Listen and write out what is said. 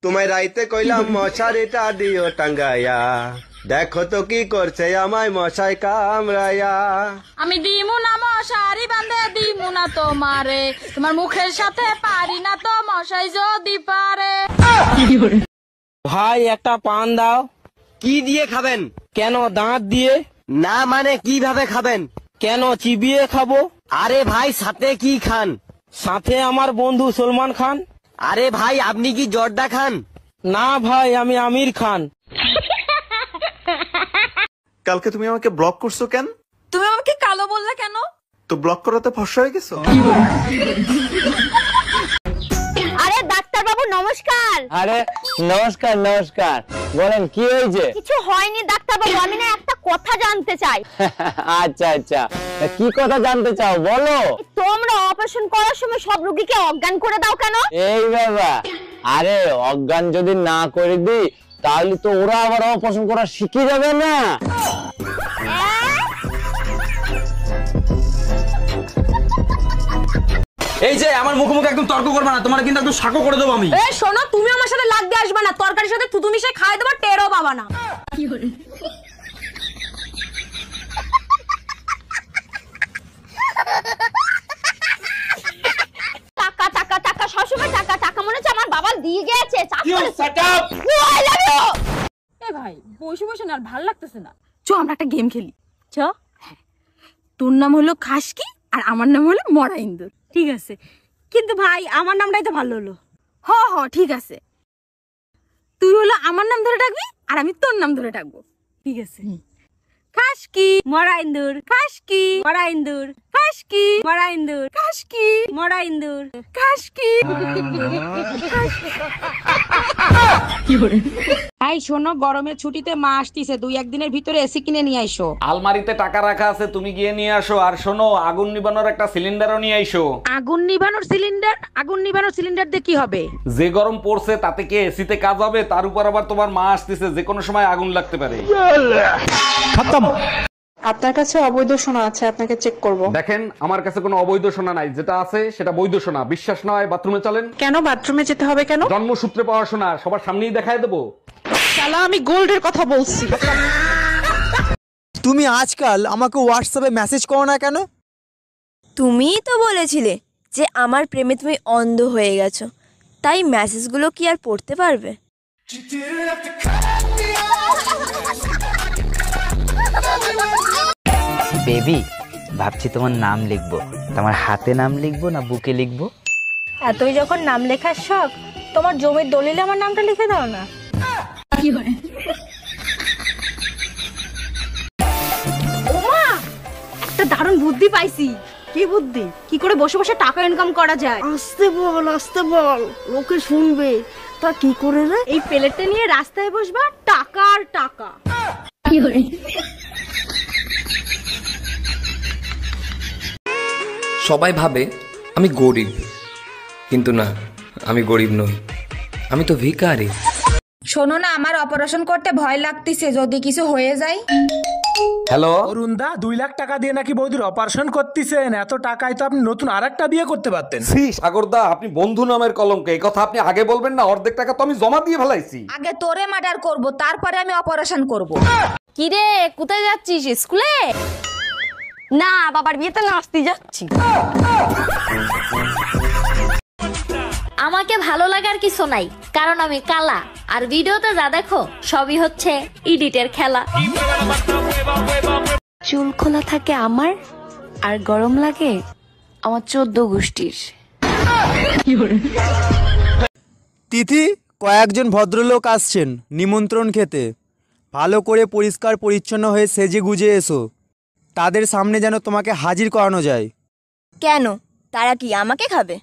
তোমায় রাইতে কইলাম মশারিটা দিও টাঙ্গাইয়া, দেখো তো কি করছে আমায় মশাই কামড়াইয়া। আমি দিমু না মশারি বাঁধে দিমু না তোমারে, তোমার মুখের সাথে পারি না তো মশাই যদি পারে। ভাই একটা পান দাও। কি দিয়ে খাবেন? কেন, দাঁত দিয়ে? না মানে কিভাবে খাবেন? কেন, চিবিয়ে খাবো। আরে ভাই সাথে কি খান? সাথে আমার বন্ধু সলমান খান। আরে ভাই আপনি কি জর্দা খান? না ভাই, আমি আমির খান। কালকে তুমি আমাকে ব্লক করছো কেন? তুমি আমাকে কালো বললে কেন? তো ব্লক করাতে ফর্সা হয়ে গেছো? আরে ডাক্তার বাবু নমস্কার। আরে নমস্কার নমস্কার, বলেন কি হয়েছে? কিছু হয়নি ডাক্তার বাবু, আমি না একটা কথা জানতে চাই। আচ্ছা আচ্ছা, কি কথা জানতে চাও বলো। তোমরা অপারেশন করার সময় সব রোগীকে অজ্ঞান করে দাও কেন? এই বাবা, আরে অজ্ঞান যদি না করে দিই তাহলে তো ওরা আবার অপারেশন করা শিখে যাবে না। এই যে আমার মুখোমুখি একদম তর্ক করবে না, তোমার কিন্তু একদম সাকো করে দেবো আমি। এই শোনো, তুমি আমার সাথে লাগতে আসবে না, তরকারির সাথে থুতু মিশিয়ে খাই দেবো, টেরও পাবা না। টাকা টাকা টাকা, সবসময় টাকা টাকা, মনে হচ্ছে আমার বাবা দিয়ে গেছে। এ ভাই বসে বসে না আর ভাল লাগতেছে না, চ আমরা একটা গেম খেলি। চ। হ্যাঁ, তোর নাম হলো খাসকি আর আমার নাম হলো মরা ইন্দুর, ঠিক আছে? কিন্তু ভাই আমার নামটাই তো ভালো হলো। হ হ ঠিক আছে, তুই হলো আমার নাম ধরে ডাকবি আর আমি তোর নাম ধরে ডাকবো, ঠিক আছে? খাসকি মরা ইন্দুর, খাসকি মরা ইন্দুর, খাসকি মরা ইন্দুর, খাসকি মরা ইন্দুর, খাসকি। এই শোনো, গরমের ছুটিতে মা আসতিছে, 2-1 দিনের ভিতরে এসি কিনে নিয়ে আইসো। আলমারিতে টাকা রাখা আছে, তুমি গিয়ে নিয়ে আসো। আর শোনো, আগুন নিবানোর একটা সিলিন্ডারও নিয়ে আইসো। আগুন নিভানোর সিলিন্ডার? আগুন নিভানোর সিলিন্ডার দিয়ে কি হবে? যে গরম পড়ছে তাতে কি এসিতে কাজ হবে? তার উপর আবার তোমার মা আসতেছে, যে কোনো সময় আগুন লাগতে পারে। আপনার কাছে অবৈধ সোনা আছে, আপনাকে চেক করব। দেখেন, আমার কাছে কোনো অবৈধ সোনা নাই, যেটা আছে সেটা বৈধ সোনা। বিশ্বাস না হয় বাথরুমে চলেন। কেন বাথরুমে যেতে হবে কেন? জন্মসূত্রে পাওয়া সোনা, সবার সামনেই দেখায় দেবো। শালা আমি গোল্ডের কথা বলছি। তুমি আজকাল আমাকে হোয়াটসঅ্যাপে মেসেজ করো না কেন? তুমিই তো বলেছিলে যে আমার প্রেমে তুমি অন্ধ হয়ে গেছো, তাই মেসেজগুলো কি আর পড়তে পারবে? বেবি, ভাবছি তোমার নাম লিখবো। তোমার হাতে নাম লিখবো না বুকে লিখবো? এতই যখন নাম লেখার শখ, তোমার জমির দলিলে আমার নামটা লিখে দাও না। কি হয়? ওমা, একটা দারুণ বুদ্ধি পাইছি। কি বুদ্ধি? কি করে বসে বসে টাকা ইনকাম করা যায়? আস্তে বল, লোকে শুনবে। তা কি করে রে? এই প্লেটটা নিয়ে রাস্তায় বসবা, টাকা আর টাকা। কি হয়? সবাই ভাবে আমি গরিব, কিন্তু না, আমি গরিব নই, আমি তো ভিখারি। শোনো না, আমার অপারেশন করতে ভয় লাগতেছে, যদি কিছু হয়ে যায়। হ্যালো অরুণদা, 2 লাখ টাকা দিয়ে নাকি বৌদির অপারেশন করতেছেন? এত টাকায় তো আপনি নতুন আরেকটা বিয়ে করতে পারতেন। সাগরদা, আপনি বন্ধু নামের কলঙ্ক, এই কথা আপনি আগে বলবেন না। অর্ধেক টাকা তো আমি জমা দিয়ে ফেলাইছি। আগে তোরে মার্ডার করব, তারপরে আমি অপারেশন করব। কি রে, কোথায় যাচ্ছিস? স্কুলে? না, বাবার বিয়েতে নাচতে যাচ্ছি। আমাকে ভালো লাগার কিছু নাই, কারণ আমি কালা, আর ভিডিওতে যা দেখো সবই হচ্ছে এডিটের খেলা। চুল খোলা থাকে আমার, আর গরম লাগে আমার 14 গোষ্ঠীর। তিথি, কয়েকজন ভদ্রলোক আসছেন নিমন্ত্রণ খেতে। ভালো করে পরিষ্কার পরিচ্ছন্ন হয়ে সেজে গুজে এসো, তাদের সামনে যেন তোমাকে হাজির করানো যায়। কেন, তারা কি আমাকে খাবে?